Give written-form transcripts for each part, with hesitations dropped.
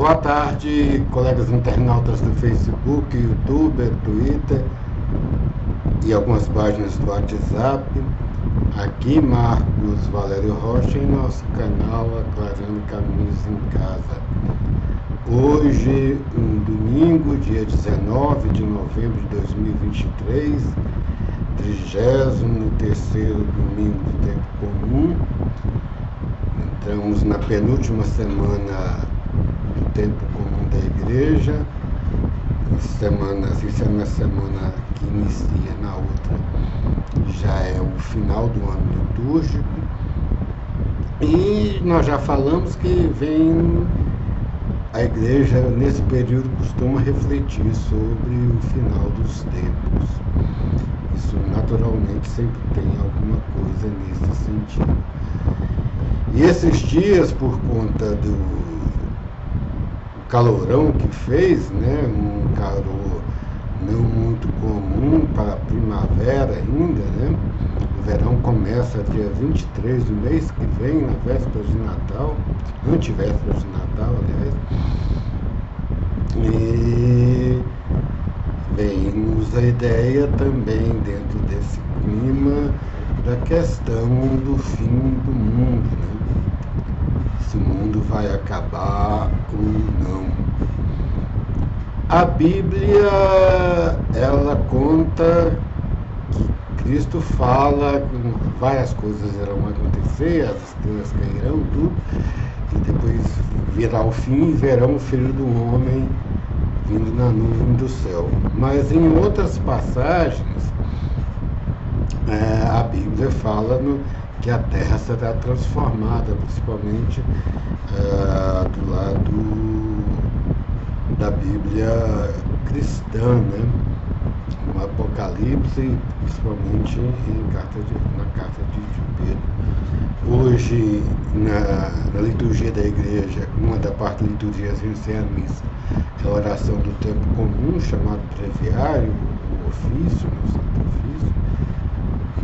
Boa tarde, colegas internautas do Facebook, YouTube, Twitter e algumas páginas do WhatsApp. Aqui Marcos Valério Rocha em nosso canal Aclarando Caminhos em Casa. Hoje, um domingo, dia 19 de novembro de 2023, 33º domingo do tempo comum. Entramos na penúltima semana do tempo comum da igreja. Isso é uma semana que inicia, na outra já é o final do ano litúrgico. E nós já falamos que a igreja nesse período costuma refletir sobre o final dos tempos. Isso naturalmente sempre tem alguma coisa nesse sentido. E esses dias, por conta do calorão que fez, né, um calor não muito comum para a primavera ainda, né? O verão começa dia 23 do mês que vem, na véspera de Natal, antevéspera de Natal, aliás. E vemos a ideia também dentro desse clima da questão do fim do mundo, né? Se o mundo vai acabar ou não. A Bíblia, ela conta que Cristo fala que várias coisas irão acontecer, as estrelas cairão, tudo, e depois virá o fim e verão o Filho do Homem vindo na nuvem do céu. Mas em outras passagens, a Bíblia fala que a terra será transformada, principalmente do lado da Bíblia cristã, né? No Apocalipse, principalmente na carta de Pedro. Hoje, na liturgia da igreja, uma da parte da liturgia sem a missa, é a oração do tempo comum, chamado breviário, o ofício, o santo ofício.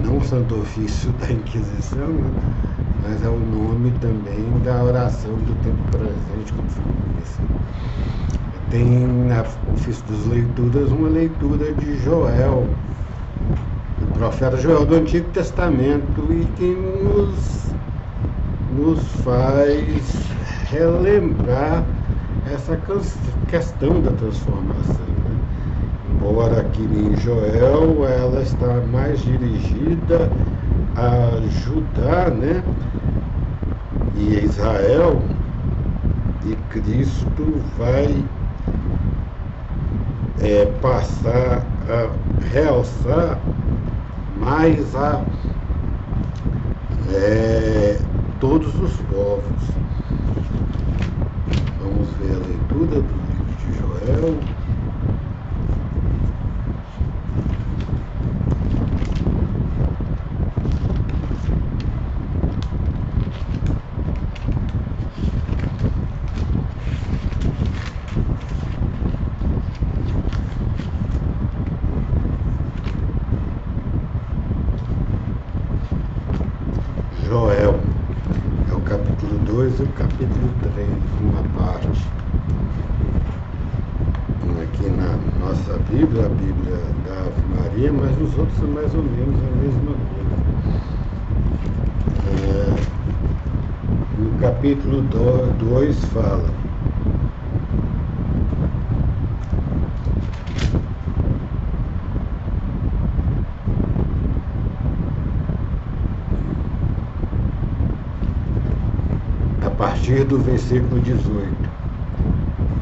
Não o santo ofício da Inquisição, né? Mas é o nome também da oração do tempo presente, como se diz. Tem na ofício das leituras uma leitura de Joel, do profeta Joel do Antigo Testamento, e que nos faz relembrar essa questão da transformação. Embora aqui em Joel ela está mais dirigida a Judá, né, e a Israel, e Cristo vai passar a realçar mais todos os povos. Vamos ver a leitura do livro de Joel. Joel, é o capítulo 2 e o capítulo 3, uma parte. Aqui na nossa Bíblia, a Bíblia da Ave Maria, mas nos outros são mais ou menos a mesma coisa. No capítulo 2 fala: a partir do versículo 18.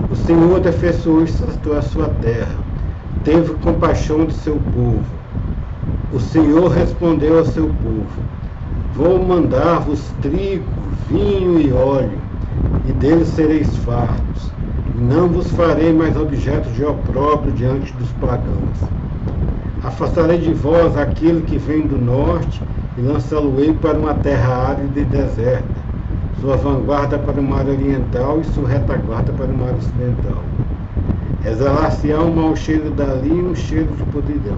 O Senhor defensou a sua terra, teve compaixão de seu povo. O Senhor respondeu ao seu povo: vou mandar-vos trigo, vinho e óleo, e deles sereis fartos, e não vos farei mais objeto de opróbrio diante dos pagãos. Afastarei de vós aquele que vem do norte, e lançá-lo-ei para uma terra árida e deserta, sua vanguarda para o mar oriental e sua retaguarda para o mar ocidental. Exalar-se-á um mau cheiro dali e um cheiro de podridão.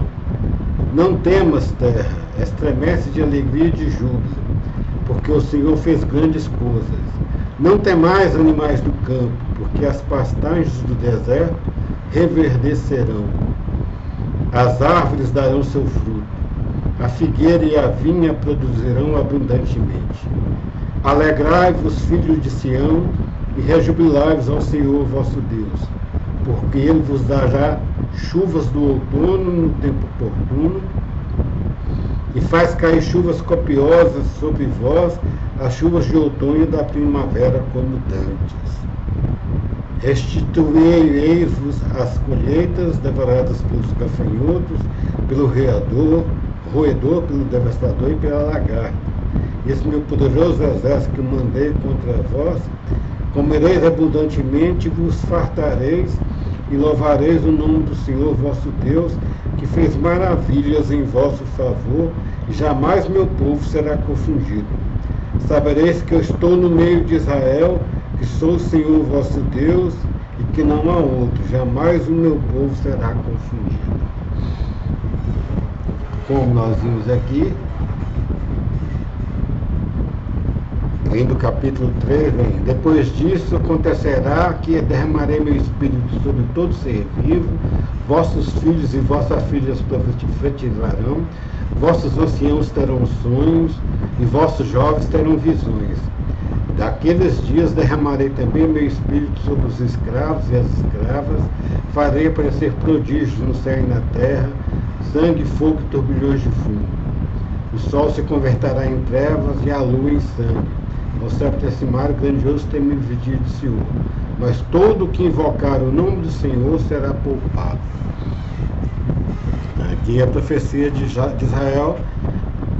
Não temas, terra, estremece de alegria e de júbilo, porque o Senhor fez grandes coisas. Não temais, animais do campo, porque as pastagens do deserto reverdecerão. As árvores darão seu fruto. A figueira e a vinha produzirão abundantemente. Alegrai-vos, filhos de Sião, e rejubilai-vos ao Senhor vosso Deus, porque ele vos dará chuvas do outono no tempo oportuno, e faz cair chuvas copiosas sobre vós, as chuvas de outono e da primavera como dantes. Restituirei-vos as colheitas devoradas pelos gafanhotos, pelo roedor, pelo devastador e pela lagarta. Esse meu poderoso exército que mandei contra vós, comereis abundantemente, vos fartareis e louvareis o nome do Senhor vosso Deus, que fez maravilhas em vosso favor, e jamais meu povo será confundido. Sabereis que eu estou no meio de Israel, que sou o Senhor vosso Deus, e que não há outro, jamais o meu povo será confundido. Como nós vimos aqui, do capítulo 3, vem: depois disso acontecerá que derramarei meu espírito sobre todo ser vivo, vossos filhos e vossas filhas profetizarão, vossos anciãos terão sonhos, e vossos jovens terão visões. Daqueles dias derramarei também meu espírito sobre os escravos e as escravas, farei aparecer prodígios no céu e na terra, sangue, fogo e turbilhões de fumo. O sol se converterá em trevas e a lua em sangue, ao se aproximar o grandioso temível dia de Senhor. Mas todo o que invocar o nome do Senhor será poupado. Aqui a profecia de Israel,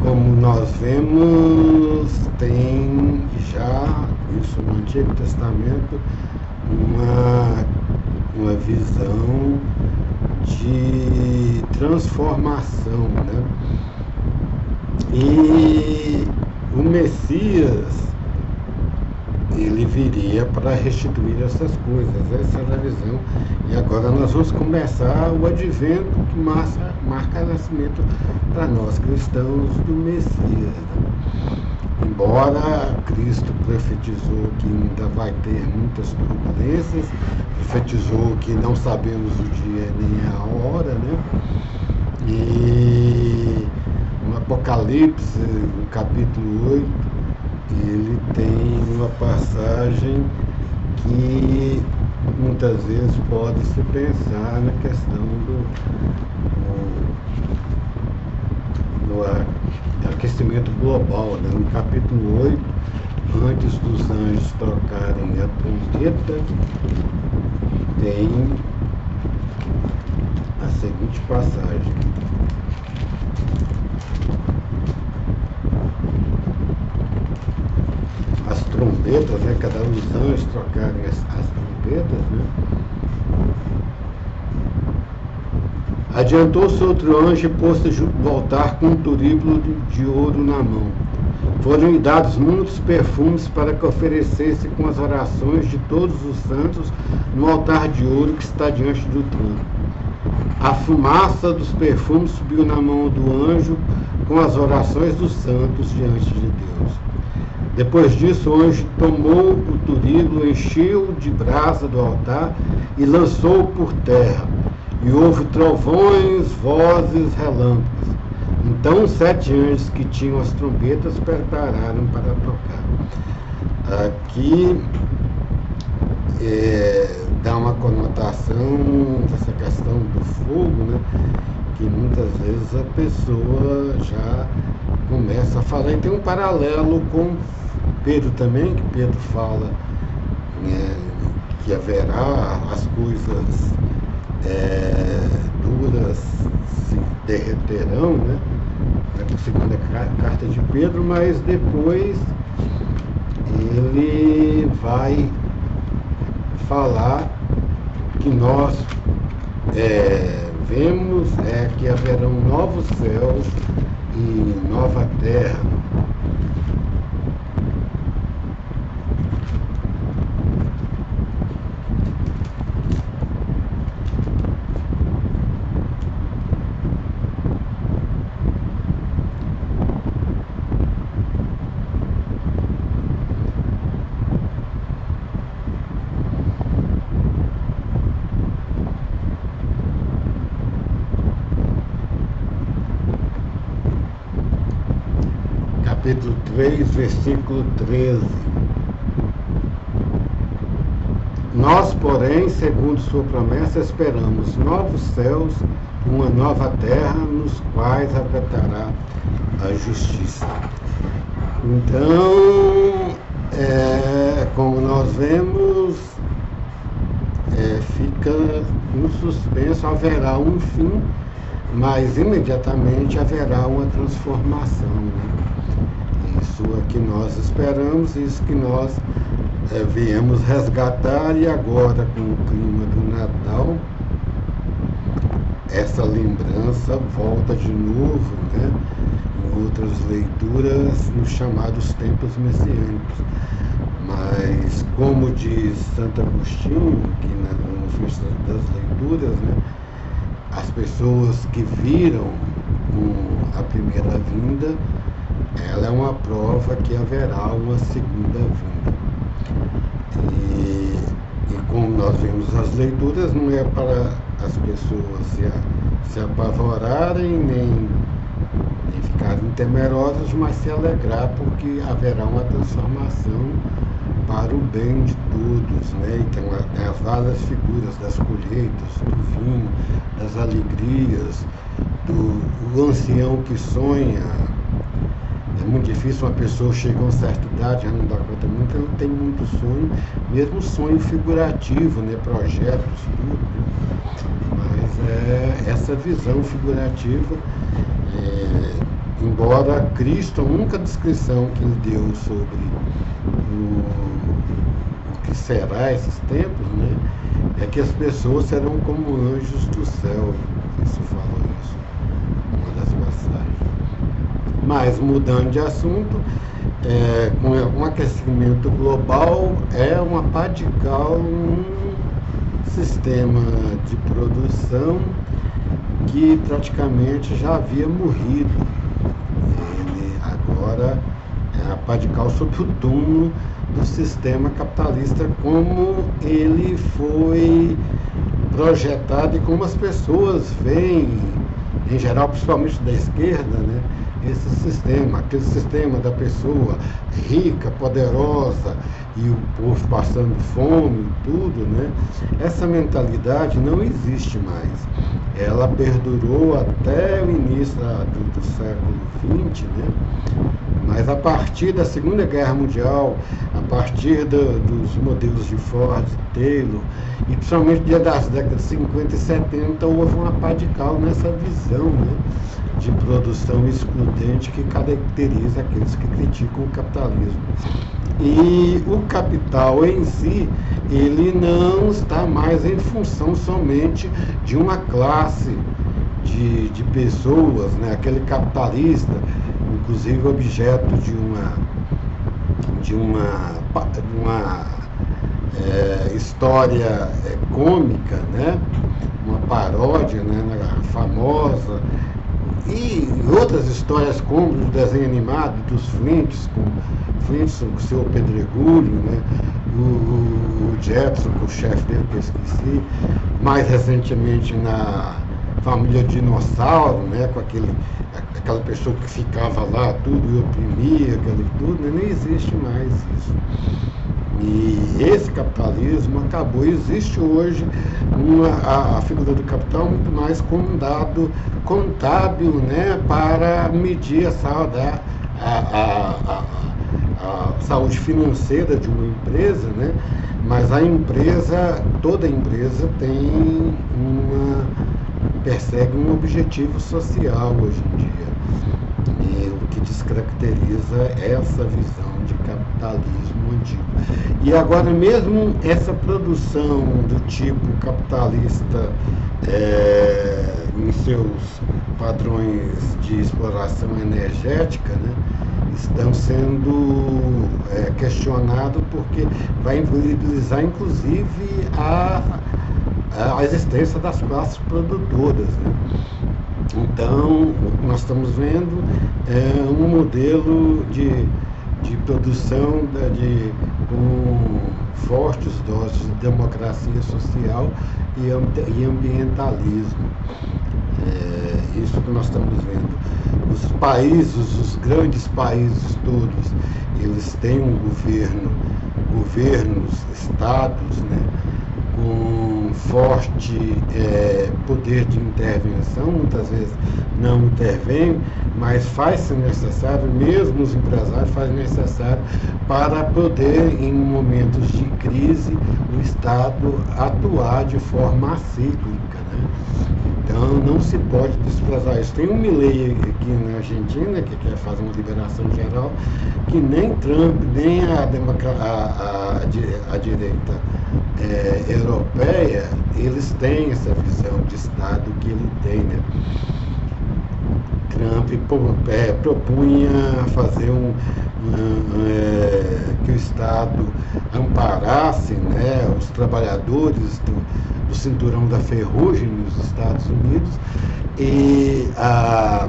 como nós vemos, tem já, isso no Antigo Testamento, uma visão de transformação, né? E o Messias, ele viria para restituir essas coisas, essa era a visão. E agora nós vamos começar o advento que marca o nascimento para nós cristãos do Messias, né? Embora Cristo profetizou que ainda vai ter muitas turbulências, profetizou que não sabemos o dia nem a hora, né? E no Apocalipse, no capítulo 8, ele tem uma passagem que muitas vezes pode se pensar na questão do aquecimento global, né? No capítulo 8, antes dos anjos trocarem a trombeta, tem a seguinte passagem: as trombetas, né? Cada um dos anjos trocarem as trombetas, né? Adiantou-se outro anjo e pôs-se junto ao altar com um turíbulo de ouro na mão. Foram-lhe dados muitos perfumes para que oferecesse com as orações de todos os santos no altar de ouro que está diante do trono. A fumaça dos perfumes subiu na mão do anjo com as orações dos santos diante de Deus. Depois disso, o anjo tomou o turíbulo, encheu de brasa do altar e lançou-o por terra. E houve trovões, vozes, relâmpagos. Então os 7 anjos que tinham as trombetas prepararam para tocar. Aqui dá uma conotação dessa questão do fogo, né? Que muitas vezes a pessoa já começa a falar. E tem um paralelo com Pedro também, que Pedro fala que haverá as coisas duras se derreterão, né? A segunda carta de Pedro, mas depois ele vai falar que nós vemos que haverão novos céus e nova terra. capítulo 3, versículo 13. Nós, porém, segundo sua promessa, esperamos novos céus, uma nova terra, nos quais habitará a justiça. Então, como nós vemos, fica no suspenso, haverá um fim, mas imediatamente haverá uma transformação, né? Isso é que nós esperamos, isso que nós viemos resgatar, e agora com o clima do Natal, essa lembrança volta de novo, né, em outras leituras, nos chamados tempos messiânicos. Mas, como diz Santo Agostinho, que no fim das leituras, né, as pessoas que viram a primeira vinda, ela é uma prova que haverá uma segunda vinda. E como nós vimos as leituras, não é para as pessoas se apavorarem, nem ficarem temerosas, mas se alegrar, porque haverá uma transformação para o bem de todos, né? Então, tem as várias figuras das colheitas, do vinho, das alegrias, do ancião que sonha. É muito difícil uma pessoa chegar a uma certa idade, já não dá conta muito, ela tem muito sonho, mesmo sonho figurativo, né? Projetos, tudo, né? Mas essa visão figurativa, embora Cristo, a única descrição que ele deu sobre o que será esses tempos, né, é que as pessoas serão como anjos do céu. Isso falou isso, uma das passagens. Mas, mudando de assunto, com o aquecimento global, é uma pá de cal num sistema de produção que praticamente já havia morrido. Ele agora é a pá de cal sobre o túmulo do sistema capitalista, como ele foi projetado e como as pessoas veem, em geral, principalmente da esquerda, né, esse sistema, aquele sistema da pessoa rica, poderosa e o povo passando fome, tudo, né? Essa mentalidade não existe mais. Ela perdurou até o início do século XX, né? Mas a partir da Segunda Guerra Mundial, a partir dos modelos de Ford, Taylor, e principalmente das décadas de 50 e 70, houve uma pá de cal nessa visão, né, de produção excludente que caracteriza aqueles que criticam o capitalismo. E o capital em si, ele não está mais em função somente de uma classe de pessoas, né, aquele capitalista, inclusive objeto de uma história cômica, né, uma paródia, né, famosa, e outras histórias como o desenho animado dos Flintstones, com o seu Pedregulho, né, o Jetson, com o chefe dele, que eu esqueci, mais recentemente na Família Dinossauro, né, com aquela pessoa que ficava lá tudo e oprimia, tudo, né, não existe mais isso. E esse capitalismo acabou. Existe hoje a figura do capital muito mais como um dado contábil, né, para medir a saúde financeira de uma empresa, né, mas toda empresa persegue um objetivo social hoje em dia. E o que descaracteriza essa visão de capitalismo antigo. E agora mesmo essa produção do tipo capitalista em seus padrões de exploração energética, né, estão sendo questionados, porque vai inviabilizar inclusive a existência das classes produtoras, né? Então, o que nós estamos vendo é um modelo de produção com fortes doses de democracia social e ambientalismo. Isso que nós estamos vendo. Os países, os grandes países todos, eles têm governos, estados, né, com forte poder de intervenção, muitas vezes não intervém, mas faz-se necessário, mesmo os empresários fazem necessário para poder, em momentos de crise, o Estado atuar de forma acíclica, né? Então não se pode desprezar isso. Tem um Milei aqui na Argentina que quer fazer uma liberação geral, que nem Trump, nem a direita europeia, eles têm essa visão de Estado que ele tem, né? Trump propunha fazer que o Estado amparasse, né, os trabalhadores do cinturão da ferrugem nos Estados Unidos, e a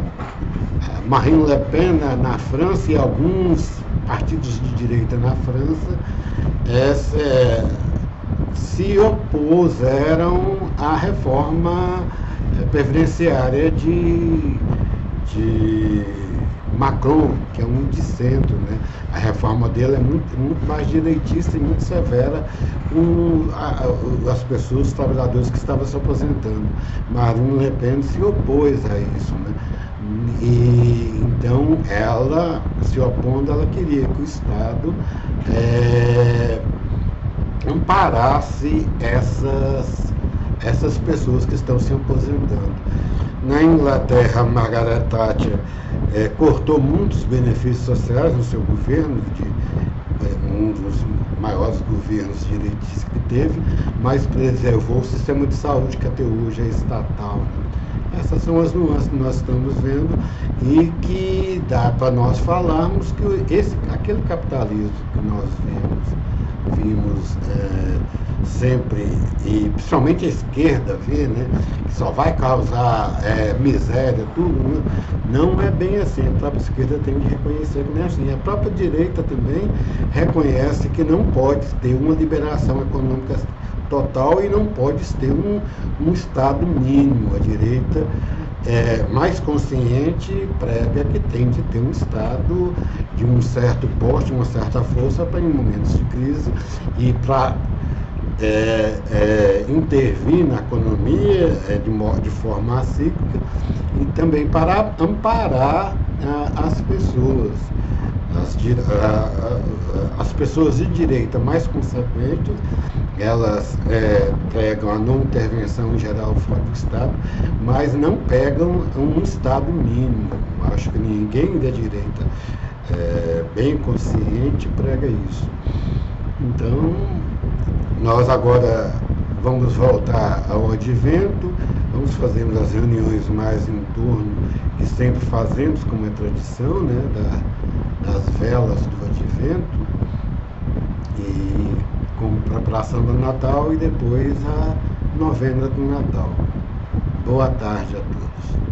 Marine Le Pen na França e alguns partidos de direita na França se opuseram à reforma previdenciária de Macron, que é um de centro, né? A reforma dele é muito mais direitista e muito severa com as pessoas, os trabalhadores que estavam se aposentando. Marine Le Pen se opôs a isso, né? E então ela, se opondo, ela queria que o Estado amparasse essas pessoas que estão se aposentando. Na Inglaterra, Margaret Thatcher cortou muitos benefícios sociais no seu governo, um dos maiores governos direitistas que teve, mas preservou o sistema de saúde que até hoje é estatal. Essas são as nuances que nós estamos vendo e que dá para nós falarmos que aquele capitalismo que nós vimos sempre, e principalmente a esquerda vê, né, que só vai causar miséria, tudo, né? Não é bem assim. A própria esquerda tem que reconhecer que não é assim. A própria direita também reconhece que não pode ter uma liberação econômica total e não pode ter um Estado mínimo. A direita mais consciente prega que tem de ter um Estado de um certo porte, uma certa força para em momentos de crise e para intervir na economia de forma acíclica e também para amparar as pessoas. As pessoas de direita mais consequentes, elas pregam a não intervenção em geral fora do Estado, mas não pegam um Estado mínimo. Acho que ninguém da direita bem consciente prega isso. Então, nós agora vamos voltar ao advento, vamos fazer as reuniões mais em torno, e sempre fazemos, como é tradição, né, das velas do advento, e como preparação do Natal e depois a novena do Natal. Boa tarde a todos.